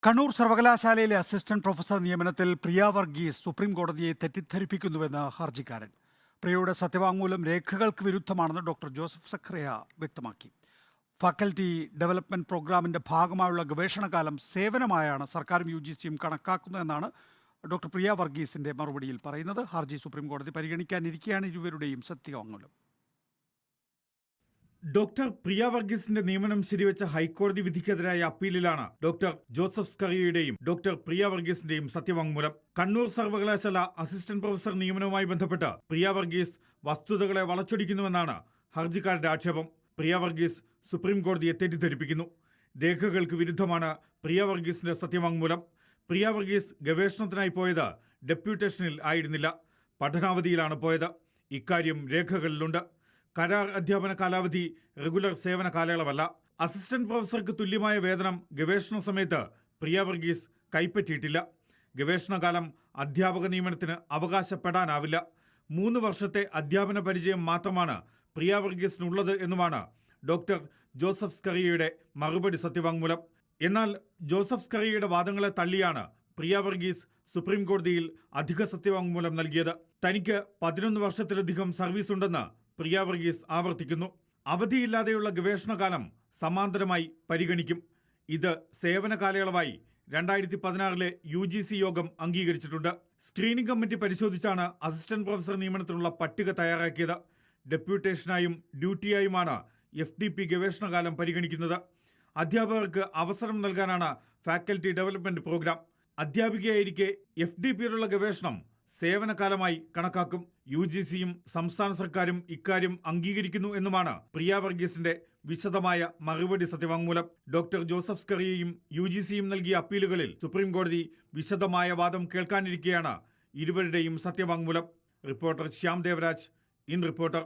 കണ്ണൂർ സർവകലാശാലയിലെ assistant professor നിയമനത്തിൽ പ്രിയ Varghese supreme കോടതിയെ തെറ്റിദ്ധരിപ്പിക്കുന്നുവെന്ന് ഹർജിക്കാരൻ. പ്രിയയുടെ സത്യവാങ്മൂലം രേഖകൾക്ക് വിരുദ്ധമാണെന്ന് ഡോക്ടർ ജോസഫ് സഖറിയ വ്യക്തമാക്കി. ഫാക്കൽറ്റി ഡെവലപ്മെന്റ് പ്രോഗ്രാമിന്റെ ഭാഗമായുള്ള ഗവേഷണകാലം സേവനമായാണ് സർക്കാരും UGCയും കണക്കാക്കുന്നതെന്നാണ് ഡോക്ടർ പ്രിയ വർഗീസിന്റെ മറുപടിയിൽ പറയുന്നത്. ഹർജി സുപ്രീം കോടതി പരിഗണിക്കാനിരിക്കെയാണ് ഇരുവരുടെയും സത്യവാങ്മൂലം. ഡോക്ടർ പ്രിയ വർഗീസിന്റെ നിയമനം ശരിവെച്ച ഹൈക്കോടതി വിധിക്കെതിരായ അപ്പീലിലാണ് ഡോക്ടർ ജോസഫ് സ്കറിയയുടെയും ഡോക്ടർ പ്രിയ വർഗീസിന്റെയും സത്യവാങ്മൂലം. കണ്ണൂർ സർവകലാശാല അസിസ്റ്റന്റ് പ്രൊഫസർ നിയമനവുമായി ബന്ധപ്പെട്ട് പ്രിയ വർഗീസ് വസ്തുതകളെ വളച്ചൊടിക്കുന്നുവെന്നാണ് ഹർജിക്കാരുടെ ആക്ഷേപം. പ്രിയ വർഗീസ് സുപ്രീം കോടതിയെ തെറ്റിദ്ധരിപ്പിക്കുന്നു. രേഖകൾക്ക് വിരുദ്ധമാണ് പ്രിയ വർഗീസിന്റെ സത്യവാങ്മൂലം. പ്രിയ വർഗീസ് ഗവേഷണത്തിനായി പോയത് ഡെപ്യൂട്ടേഷനിൽ ആയിരുന്നില്ല, പഠനാവധിയിലാണ് പോയത്. ഇക്കാര്യം രേഖകളിലുണ്ട്. കരാർ അധ്യാപന കാലാവധി റെഗുലർ സേവന കാലയളവല്ല. അസിസ്റ്റന്റ് പ്രൊഫസർക്ക് തുല്യമായ വേതനം ഗവേഷണ സമയത്ത് പ്രിയ വർഗീസ് കൈപ്പറ്റിയിട്ടില്ല. ഗവേഷണകാലം അധ്യാപക നിയമനത്തിന് അവകാശപ്പെടാനാവില്ല. 3 വർഷത്തെ അധ്യാപന പരിചയം മാത്രമാണ് പ്രിയ വർഗീസിനുള്ളത് എന്നുമാണ് ഡോക്ടർ ജോസഫ് സ്കറിയയുടെ മറുപടി സത്യവാങ്മൂലം. എന്നാൽ ജോസഫ് സ്കറിയയുടെ വാദങ്ങളെ തള്ളിയാണ് പ്രിയ വർഗീസ് സുപ്രീം കോടതിയിൽ അധിക സത്യവാങ്മൂലം നൽകിയത്. തനിക്ക് 11 വർഷത്തിലധികം സർവീസ് ഉണ്ടെന്ന് പ്രിയ വർഗീസ് ആവർത്തിക്കുന്നു. അവധിയില്ലാതെയുള്ള ഗവേഷണകാലം സമാന്തരമായി പരിഗണിക്കും. ഇത് സേവന കാലയളവായി 2016 UGC യോഗം അംഗീകരിച്ചിട്ടുണ്ട്. സ്ക്രീനിംഗ് കമ്മിറ്റി പരിശോധിച്ചാണ് അസിസ്റ്റന്റ് പ്രൊഫസർ നിയമനത്തിനുള്ള പട്ടിക തയ്യാറാക്കിയത്. ഡെപ്യൂട്ടേഷനായും ഡ്യൂട്ടിയായുമാണ് FDP ഗവേഷണകാലം പരിഗണിക്കുന്നത്. അധ്യാപകർക്ക് അവസരം നൽകാനാണ് ഫാക്കൽറ്റി ഡെവലപ്മെന്റ് പ്രോഗ്രാം. അധ്യാപികയായിരിക്കെ FDPയിലുള്ള ഗവേഷണം സേവനകാലമായി കണക്കാക്കും. UGCയും സംസ്ഥാന സർക്കാരും ഇക്കാര്യം അംഗീകരിക്കുന്നു എന്നുമാണ് പ്രിയ വർഗീസിന്റെ വിശദമായ മറുപടി സത്യവാങ്മൂലം. ഡോക്ടർ ജോസഫ് സ്കറിയയും UGCയും നൽകിയ അപ്പീലുകളിൽ സുപ്രീം കോടതി വിശദമായ വാദം കേൾക്കാനിരിക്കെയാണ് ഇരുവരുടെയും സത്യവാങ്മൂലം. Reporter Shyam Devaraj, in reporter.